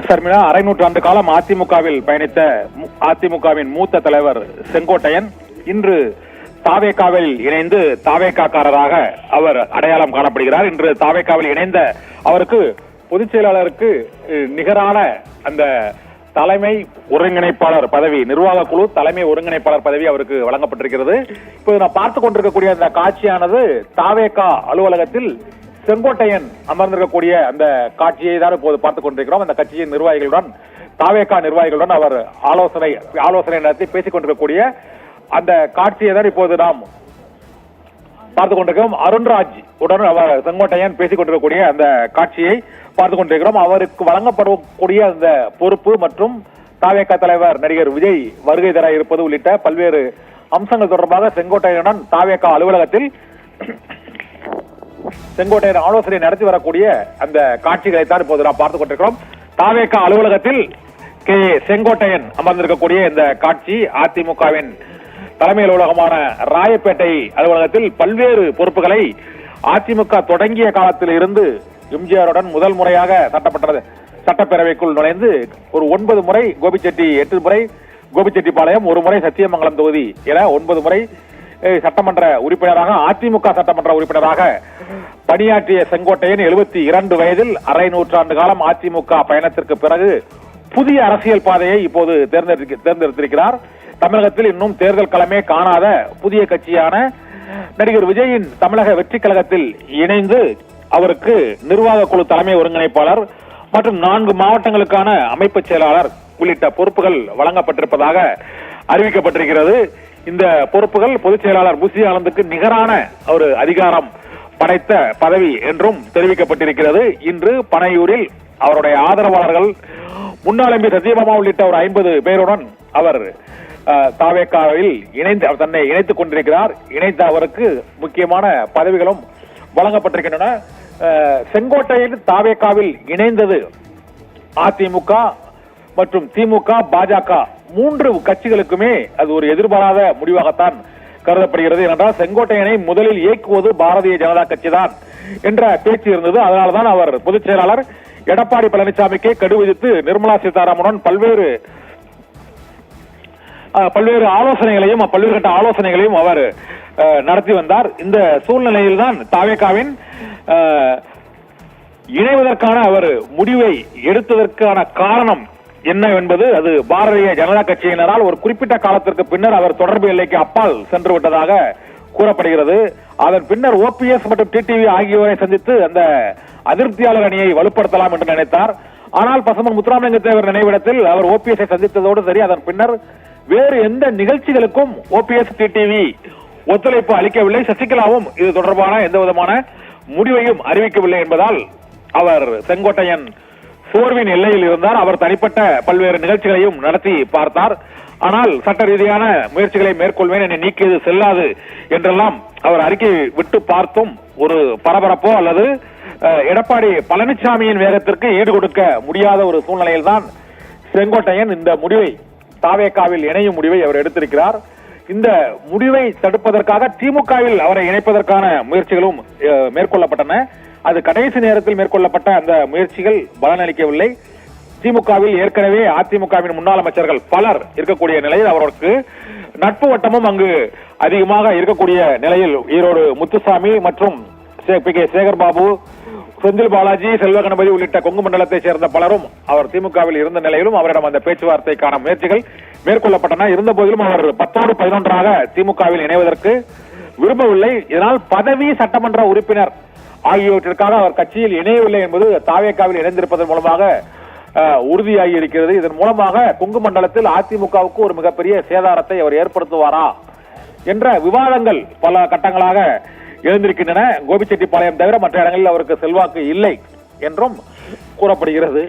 சர்மிளா, அரை நூற்றாண்டு காலம் அதிமுகவில் பயணித்த அதிமுகவின் மூத்த தலைவர் செங்கோட்டையன் இன்று தாவேகாவில் இணைந்து தாவேகாக்காரராக அவர் அடையாளம் காணப்படுகிறார். இன்று தாவேகாவில் இணைந்த அவருக்கு பொதுச் செயலாளருக்கு நிகரான அந்த தலைமை ஒருங்கிணைப்பாளர் பதவி, நிர்வாக குழு தலைமை ஒருங்கிணைப்பாளர் பதவி அவருக்கு வழங்கப்பட்டிருக்கிறது. இப்போது நான் பார்த்துக் கொண்டிருக்கக்கூடிய அந்த காட்சியானது தாவேகா அலுவலகத்தில் செங்கோட்டையன் அமர்ந்திருக்கக்கூடிய அந்த காட்சியை தான் இப்போது பார்த்துக் கொண்டிருக்கிறோம். அந்த கட்சியின் நிர்வாகிகளுடன், தாவேகா நிர்வாகிகளுடன் அவர் ஆலோசனை நடத்தி பேசிக் கொண்டிருக்கக்கூடிய அந்த காட்சியை தான் இப்போது நாம் பார்த்துக் கொண்டிருக்கிறோம். அருண்ராஜ் உடன் அவர் செங்கோட்டையன் பேசிக் கொண்டிருக்கக்கூடிய அந்த காட்சியை பார்த்துக் கொண்டிருக்கிறோம். அவருக்கு வழங்கப்படக்கூடிய அந்த பொறுப்பு மற்றும் தாவேகா தலைவர் நடிகர் விஜய் வருகை தர இருப்பது உள்ளிட்ட பல்வேறு அம்சங்கள் தொடர்பாக செங்கோட்டையனுடன் தாவேகா அலுவலகத்தில் செங்கோட்டையன் ஆலோசனை நடத்தி வரக்கூடிய அந்த காட்சிகளை தான் இப்போது நாம் பார்த்துக் கொண்டிருக்கிறோம். தாவேகா அலுவலகத்தில் செங்கோட்டையன் அமர்ந்திருக்கக்கூடிய இந்த காட்சி அதிமுகவின் தலைமை அலுவலகமான ராயப்பேட்டை அலுவலகத்தில் பல்வேறு பொறுப்புகளை அதிமுக தொடங்கிய காலத்தில் இருந்து எம்ஜிஆருடன் முதல் முறையாக சட்டப்பேரவைக்குள் நுழைந்து ஒரு 9 முறை கோபிச்செட்டி, 8 முறை கோபிச்செட்டிப்பாளையம், 1 முறை சத்தியமங்கலம் தொகுதி என 9 முறை சட்டமன்ற உறுப்பினராக, அதிமுக சட்டமன்ற உறுப்பினராக பணியாற்றிய செங்கோட்டையன் 72 வயதில் அரை நூற்றாண்டு காலம் அதிமுக பயணத்திற்கு பிறகு புதிய அரசியல் பாதையை இப்போது தேர்ந்தெடுத்திருக்கிறார். தமிழகத்தில் இன்னும் தேர்தல் களமே காணாத புதிய கட்சியான நடிகர் விஜயின் தமிழக வெற்றி கழகத்தில் இணைந்து அவருக்கு நிர்வாக குழு தலைமை ஒருங்கிணைப்பாளர் மற்றும் 4 மாவட்டங்களுக்கான அமைப்பு செயலாளர் உள்ளிட்ட பொறுப்புகள் வழங்கப்பட்டிருப்பதாக அறிவிக்கப்பட்டிருக்கிறது. இந்த பொறுப்புகள் பொதுச் செயலாளர் புசி ஆனந்துக்கு நிகரான ஒரு அதிகாரம் படைத்த பதவி என்றும் தெரிவிக்கப்பட்டிருக்கிறது. இன்று பனையூரில் அவருடைய ஆதரவாளர்கள், முன்னாள் எம்பி சத்யபாமா உள்ளிட்ட ஒரு 50 பேருடன் அவர் தாவேகாவில் தன்னை இணைத்துக் கொண்டிருக்கிறார். இணைந்த அவருக்கு முக்கியமான பதவிகளும் வழங்கப்பட்டிருக்கின்றன. செங்கோட்டையில் தாவேகாவில் இணைந்தது அதிமுக மற்றும் திமுக, பாஜக 3 கட்சிகளுக்குமே அது ஒரு எதிர்பாராத முடிவாகத்தான் கருதப்படுகிறது. ஏனென்றால் செங்கோட்டையனை முதலில் இயக்குவது பாரதிய ஜனதா கட்சி தான் என்ற பேச்சு இருந்தது. அதனால்தான் அவர் பொதுச் செயலாளர் எடப்பாடி பழனிசாமிக்கு கடு விதித்து நிர்மலா சீதாராமனுடன் பல்வேறு ஆலோசனைகளையும் பல்வேறு கட்ட ஆலோசனைகளையும் அவர் நடத்தி வந்தார். இந்த சூழ்நிலையில் தான் தாவேகாவின் இணைவதற்கான அவர் முடிவை எடுத்ததற்கான காரணம் என்ன என்பது, அது பாரதிய ஜனதா கட்சியினரால் ஒரு குறிப்பிட்ட காலத்திற்கு பின்னர் அவர் தொடர்பு எல்லைக்கு அப்பால் சென்று விட்டதாக கூறப்படுகிறது. அதன் பின்னர் ஓபிஎஸ் மற்றும் டிடிவி ஆகியோரை சந்தித்து அந்த அதிருப்தியாளர் அணியை வலுப்படுத்தலாம் என்று நினைத்தார். ஆனால் பசுமன் முத்துராமலிங்க தேவர் நினைவிடத்தில் அவர் ஓபிஎஸ்ஐ சந்தித்ததோடு சரி, அதன் பின்னர் வேறு எந்த நிகழ்ச்சிகளுக்கும் ஓபிஎஸ், டிடிவி ஒத்துழைப்பு அளிக்கவில்லை. சசிகலாவும் இது தொடர்பான எந்த விதமான முடிவையும் அறிவிக்கவில்லை என்பதால் அவர் செங்கோட்டையன் சோர்வின் எல்லையில் இருந்தார். அவர் தனிப்பட்ட பல்வேறு நிகழ்ச்சிகளையும் நடத்தி பார்த்தார். ஆனால் சட்ட ரீதியான முயற்சிகளை மேற்கொள்வேன், என்னை நீக்கியது செல்லாது என்றெல்லாம் அவர் அறிக்கை விட்டு பார்த்தும் ஒரு பரபரப்போ அல்லது எடப்பாடி பழனிசாமியின் வேகத்திற்கு ஈடு கொடுக்க முடியாத ஒரு சூழ்நிலையில் தான் செங்கோட்டையன் இந்த முடிவை, தாவேகாவில் இணையும் முடிவை அவர் எடுத்திருக்கிறார். இந்த முடிவை தடுப்பதற்காக திமுகவில் அவரை இணைப்பதற்கான முயற்சிகளும் மேற்கொள்ளப்பட்டன. அது கடைசி நேரத்தில் மேற்கொள்ளப்பட்ட அந்த முயற்சிகள் பலனளிக்கவில்லை. திமுகவில் ஏற்கனவே அதிமுகவின் முன்னாள் அமைச்சர்கள் பலர் இருக்கக்கூடிய நிலையில் அவருக்கு நட்பு வட்டமும் அங்கு அதிகமாக இருக்கக்கூடிய நிலையில் ஈரோடு முத்துசாமி மற்றும் சேகர் பாபு, செந்தில் பாலாஜி, செல்வ கணபதி உள்ளிட்ட கொங்கு மண்டலத்தை சேர்ந்த பலரும் அவர் திமுகவில் இருந்த நிலையிலும் அவரிடம் அந்த பேச்சுவார்த்தைக்கான முயற்சிகள் மேற்கொள்ளப்பட்டன. இருந்த போதிலும் அவர் 10ஓடு 11ஆக திமுகவில் இணைவதற்கு விரும்பவில்லை. இதனால் பதவி, சட்டமன்ற உறுப்பினர் ஆகியவற்றிற்காக அவர் கட்சியில் இணையவில்லை என்பது தாவேகாவில் இணைந்திருப்பதன் மூலமாக உறுதியாகி இருக்கிறது. இதன் மூலமாக கொங்கு மண்டலத்தில் அதிமுகவுக்கு ஒரு மிகப்பெரிய சேதாரத்தை அவர் ஏற்படுத்துவாரா என்ற விவாதங்கள் பல கட்டங்களாக எழுந்திருக்கின்றன. கோபிச்செட்டிப்பாளையம் தவிர மற்ற இடங்களில் அவருக்கு செல்வாக்கு இல்லை என்றும் கூறப்படுகிறது.